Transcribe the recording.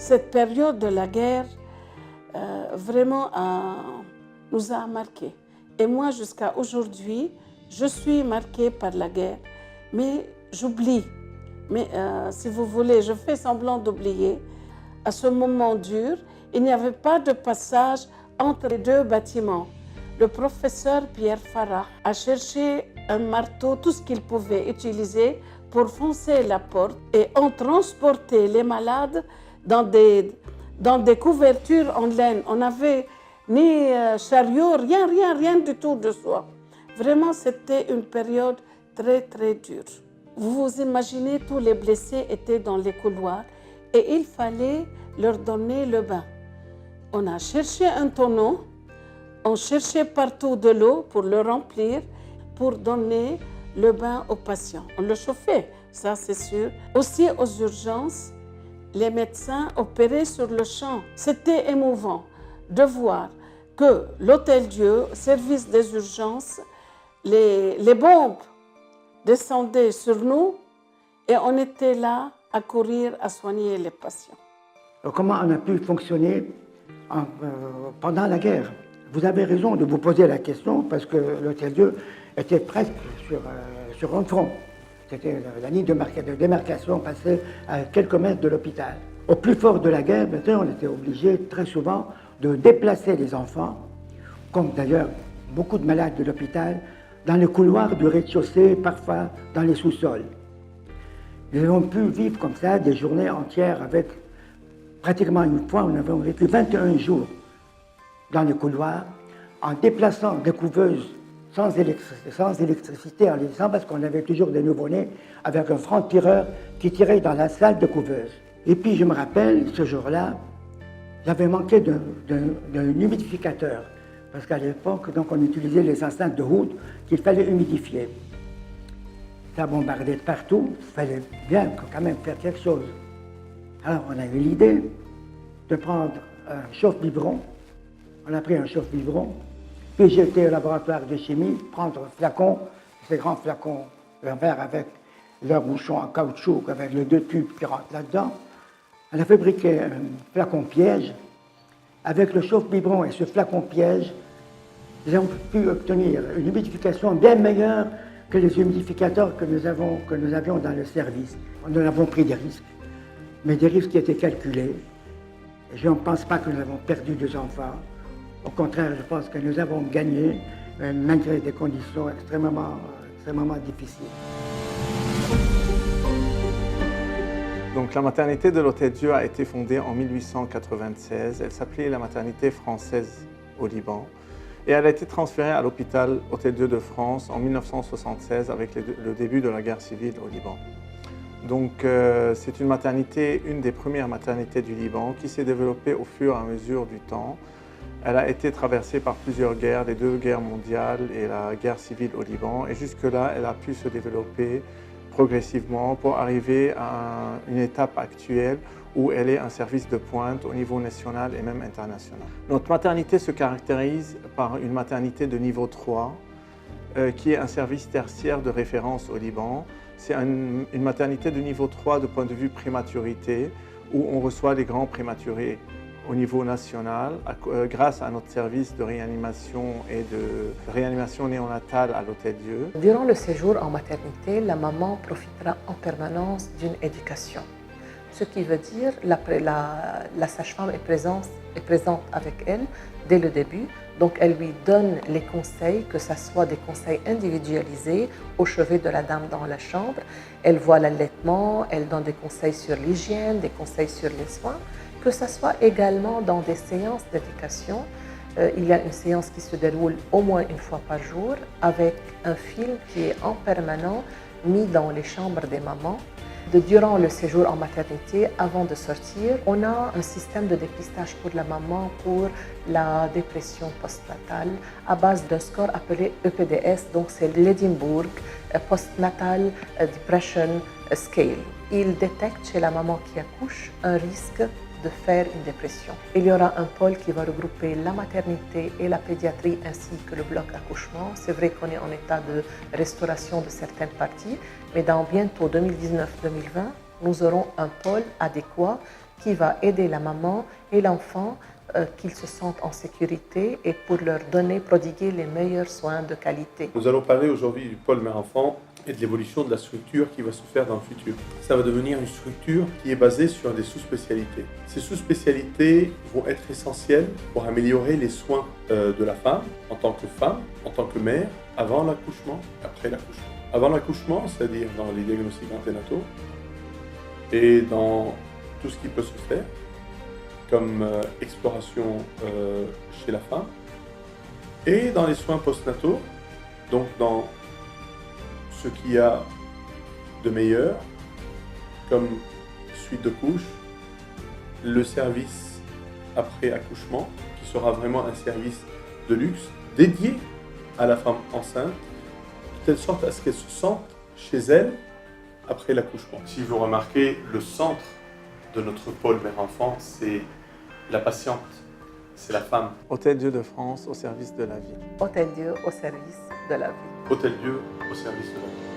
Cette période de la guerre vraiment nous a marqués. Et moi, jusqu'à aujourd'hui, je suis marquée par la guerre, mais j'oublie. Mais si vous voulez, je fais semblant d'oublier. À ce moment dur, il n'y avait pas de passage entre les deux bâtiments. Le professeur Pierre Farah a cherché un marteau, tout ce qu'il pouvait utiliser pour foncer la porte, et on transportait les malades dans des couvertures en laine. On n'avait ni chariot, rien du tout de soi. Vraiment, c'était une période très, très dure. Vous vous imaginez, tous les blessés étaient dans les couloirs et il fallait leur donner le bain. On a cherché un tonneau, on cherchait partout de l'eau pour le remplir, pour donner le bain aux patients. On le chauffait, ça c'est sûr. Aussi aux urgences, les médecins opéraient sur le champ. C'était émouvant de voir que l'Hôtel-Dieu, service des urgences, les bombes descendaient sur nous et on était là à courir, à soigner les patients. Comment on a pu fonctionner pendant la guerre? Vous avez raison de vous poser la question parce que l'Hôtel-Dieu était presque sur un front. C'était la ligne de démarcation passée à quelques mètres de l'hôpital. Au plus fort de la guerre, maintenant, on était obligé très souvent de déplacer les enfants, comme d'ailleurs beaucoup de malades de l'hôpital, dans les couloirs du rez-de-chaussée, parfois dans les sous-sols. Nous avons pu vivre comme ça des journées entières avec, pratiquement une fois, on avait vécu 21 jours dans les couloirs, en déplaçant des couveuses sans électricité, en les laissant parce qu'on avait toujours des nouveau-nés avec un franc-tireur qui tirait dans la salle de couveuse. Et puis je me rappelle, ce jour-là, j'avais manqué d'un humidificateur parce qu'à l'époque, donc, on utilisait les enceintes de Hood qu'il fallait humidifier. Ça bombardait de partout, il fallait bien quand même faire quelque chose. Alors on a eu l'idée de prendre un chauffe-biberon. On a pris un chauffe-biberon, puis j'ai été au laboratoire de chimie, prendre un flacon, ces grands flacons, un verre avec leur bouchon en caoutchouc, avec les deux tubes qui rentrent là-dedans. On a fabriqué un flacon piège. Avec le chauffe-biberon et ce flacon piège, nous avons pu obtenir une humidification bien meilleure que les humidificateurs que nous avions dans le service. Nous avons pris des risques, mais des risques qui étaient calculés. Et je ne pense pas que nous avons perdu des enfants. Au contraire, je pense que nous avons gagné, malgré des conditions extrêmement difficiles. Donc, la maternité de l'Hôtel-Dieu a été fondée en 1896. Elle s'appelait la maternité française au Liban. Et elle a été transférée à l'hôpital Hôtel-Dieu de France en 1976 avec le début de la guerre civile au Liban. Donc, c'est une maternité, une des premières maternités du Liban qui s'est développée au fur et à mesure du temps. Elle a été traversée par plusieurs guerres, les deux guerres mondiales et la guerre civile au Liban. Et jusque-là, elle a pu se développer progressivement pour arriver à une étape actuelle où elle est un service de pointe au niveau national et même international. Notre maternité se caractérise par une maternité de niveau 3, qui est un service tertiaire de référence au Liban. C'est une maternité de niveau 3 de point de vue prématurité, où on reçoit les grands prématurés au niveau national grâce à notre service de réanimation et de réanimation néonatale à l'Hôtel-Dieu. Durant le séjour en maternité, la maman profitera en permanence d'une éducation. Ce qui veut dire la sage-femme est présente avec elle dès le début. Donc elle lui donne les conseils, que ce soit des conseils individualisés au chevet de la dame dans la chambre. Elle voit l'allaitement, elle donne des conseils sur l'hygiène, des conseils sur les soins. Que ce soit également dans des séances d'éducation. Il y a une séance qui se déroule au moins une fois par jour avec un film qui est en permanent mis dans les chambres des mamans. durant le séjour en maternité, avant de sortir, on a un système de dépistage pour la maman pour la dépression postnatale à base d'un score appelé EPDS, donc c'est l'Edinburgh Postnatal Depression Scale. Il détecte chez la maman qui accouche un risque de faire une dépression. Il y aura un pôle qui va regrouper la maternité et la pédiatrie ainsi que le bloc accouchement. C'est vrai qu'on est en état de restauration de certaines parties, mais dans bientôt 2019-2020, nous aurons un pôle adéquat qui va aider la maman et l'enfant qu'ils se sentent en sécurité et pour leur prodiguer les meilleurs soins de qualité. Nous allons parler aujourd'hui du pôle mère-enfant et de l'évolution de la structure qui va se faire dans le futur. Ça va devenir une structure qui est basée sur des sous-spécialités. Ces sous-spécialités vont être essentielles pour améliorer les soins de la femme, en tant que mère, avant l'accouchement, après l'accouchement. Avant l'accouchement, c'est-à-dire dans les diagnostics anténataux et dans tout ce qui peut se faire, comme exploration chez la femme, et dans les soins postnataux, donc dans ce qu'il y a de meilleur, comme suite de couche, le service après accouchement, qui sera vraiment un service de luxe dédié à la femme enceinte, de telle sorte à ce qu'elle se sente chez elle après l'accouchement. Si vous remarquez, le centre de notre pôle mère-enfant, c'est la patiente, c'est la femme. Hôtel-Dieu de France au service de la vie. Hôtel-Dieu au service de la vie. Hôtel-Dieu au service de la vie.